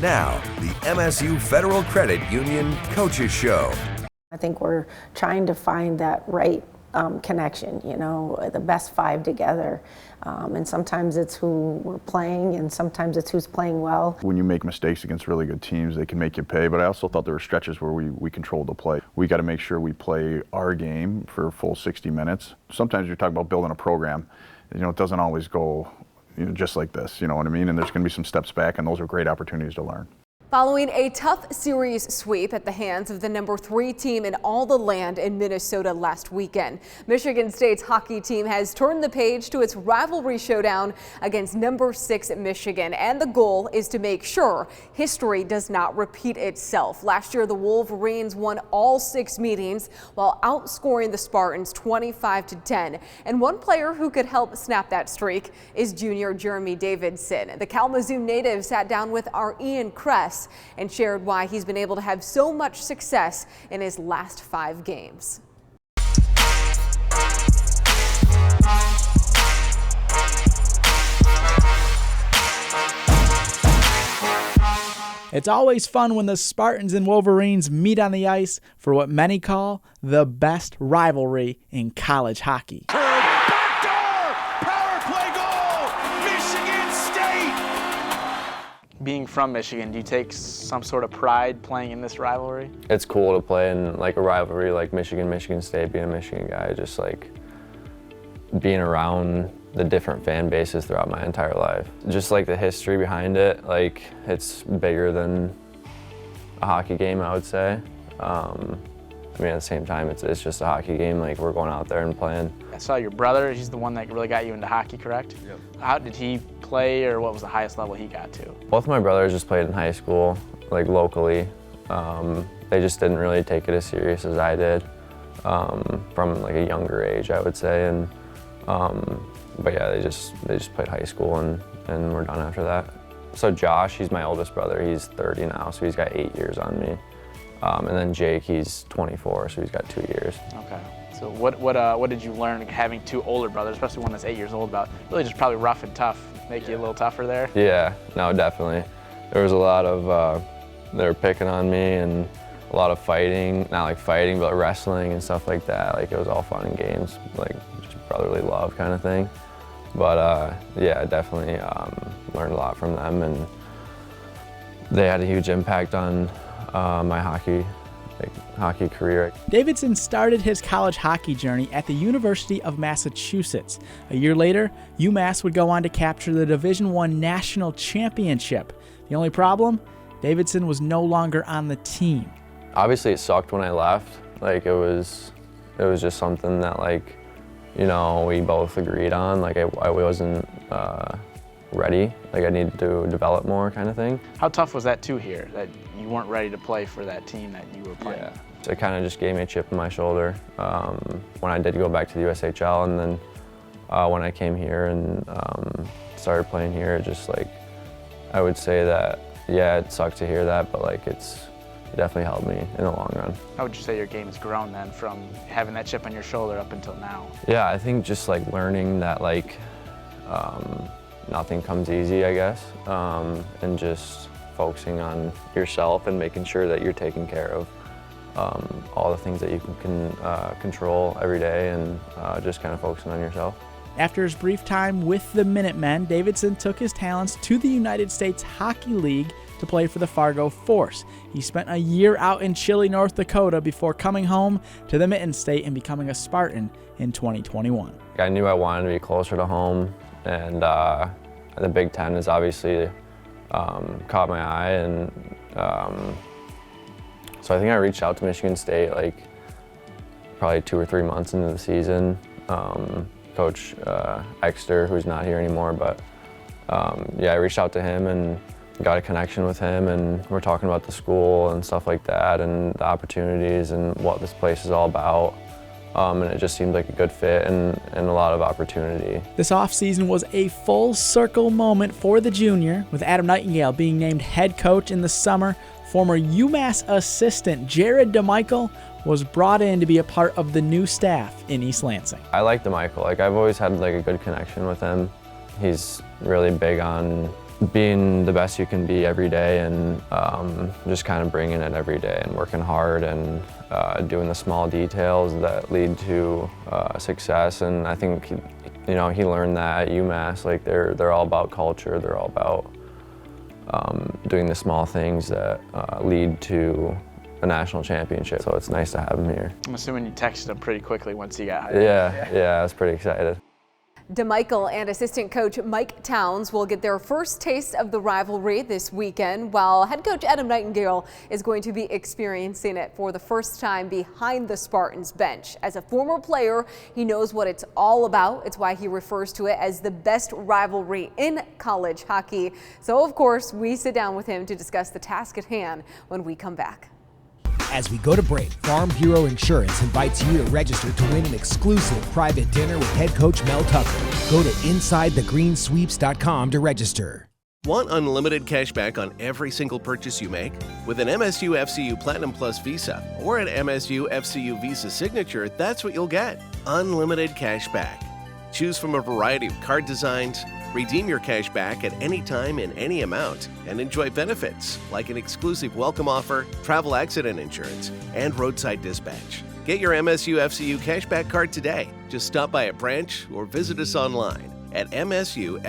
Now, the MSU Federal Credit Union Coaches Show. I think we're trying to find that right connection, you know, the best five together. And sometimes it's who we're playing, and sometimes it's who's playing well. When you make mistakes against really good teams, they can make you pay, but I also thought there were stretches where we controlled the play. We got to make sure we play our game for a full 60 minutes. Sometimes you're talking about building a program, you know, it doesn't always go, you know, just like this, you know what I mean? And there's going to be some steps back, and those are great opportunities to learn. Following a tough series sweep at the hands of the #3 team in all the land in Minnesota last weekend, Michigan State's hockey team has turned the page to its rivalry showdown against #6 Michigan, and the goal is to make sure history does not repeat itself. Last year, the Wolverines won all 6 meetings while outscoring the Spartans 25-10. And one player who could help snap that streak is junior Jeremy Davidson. The Kalamazoo native sat down with our Ian Kress and shared why he's been able to have so much success in his last 5 games. It's always fun when the Spartans and Wolverines meet on the ice for what many call the best rivalry in college hockey. Being from Michigan, do you take some sort of pride playing in this rivalry? It's cool to play in like a rivalry like Michigan State, being a Michigan guy, just like being around the different fan bases throughout my entire life. Just like the history behind it, like it's bigger than a hockey game, I would say. I mean, at the same time, it's just a hockey game. Like, we're going out there and playing. I saw your brother. He's the one that really got you into hockey, correct? Yep. How did he play, or what was the highest level he got to? Both of my brothers just played in high school, like locally. They just didn't really take it as serious as I did from like a younger age, I would say. And but yeah, they just played high school and we're done after that. So Josh, he's my oldest brother. He's 30 now, so he's got 8 years on me. And then Jake, he's 24, so he's got 2 years. Okay. So what did you learn having 2 older brothers, especially one that's 8 years old, about really just probably rough and tough, make you a little tougher there? Yeah, no, definitely. There was a lot of, they were picking on me and a lot of fighting, not like fighting, but wrestling and stuff like that. Like, it was all fun and games, like just brotherly love kind of thing. But yeah, I definitely learned a lot from them, and they had a huge impact on my hockey career. Davidson started his college hockey journey at the University of Massachusetts. A year later, UMass would go on to capture the Division I National Championship. The only problem? Davidson was no longer on the team. Obviously, it sucked when I left. Like, it was just something that, like, you know, we both agreed on. Like, I wasn't ready. Like, I needed to develop more, kind of thing. How tough was that too here, that you weren't ready to play for that team that you were playing? Yeah. So it kind of just gave me a chip on my shoulder when I did go back to the USHL, and then when I came here and started playing here, it just, like, I would say that, yeah, it sucked to hear that, but like it definitely helped me in the long run. How would you say your game has grown then, from having that chip on your shoulder up until now? Yeah, I think just like learning that, like, nothing comes easy, I guess, and just focusing on yourself and making sure that you're taking care of all the things that you can control every day, and just kind of focusing on yourself. After his brief time with the Minutemen, Davidson took his talents to the United States Hockey League to play for the Fargo Force. He spent a year out in chilly North Dakota before coming home to the Mitten State and becoming a Spartan in 2021. I knew I wanted to be closer to home, and the Big Ten has obviously caught my eye, and so I think I reached out to Michigan State like probably 2 or 3 months into the season. Coach Exter, who's not here anymore, but yeah, I reached out to him and got a connection with him, and we're talking about the school and stuff like that, and the opportunities and what this place is all about. And it just seemed like a good fit and a lot of opportunity. This offseason was a full circle moment for the junior, with Adam Nightingale being named head coach in the summer. Former UMass assistant Jared DeMichael was brought in to be a part of the new staff in East Lansing. I like DeMichael. Like, I've always had like a good connection with him. He's really big on being the best you can be every day, and just kind of bringing it every day and working hard and doing the small details that lead to success. And I think he learned that at UMass. Like they're all about culture. They're all about doing the small things that lead to a national championship. So it's nice to have him here. I'm assuming you texted him pretty quickly once he got hired. Yeah, I was pretty excited. DeMichael and assistant coach Mike Towns will get their first taste of the rivalry this weekend, while head coach Adam Nightingale is going to be experiencing it for the first time behind the Spartans bench. As a former player, he knows what it's all about. It's why he refers to it as the best rivalry in college hockey. So, of course, we sit down with him to discuss the task at hand when we come back. As we go to break, Farm Bureau Insurance invites you to register to win an exclusive private dinner with head coach Mel Tucker. Go to InsideTheGreensweeps.com to register. Want unlimited cash back on every single purchase you make? With an MSU FCU Platinum Plus Visa or an MSU FCU Visa Signature, that's what you'll get. Unlimited cash back. Choose from a variety of card designs, redeem your cash back at any time in any amount, and enjoy benefits like an exclusive welcome offer, travel accident insurance, and roadside dispatch. Get your MSU FCU cashback card today. Just stop by a branch or visit us online at msufcu.org.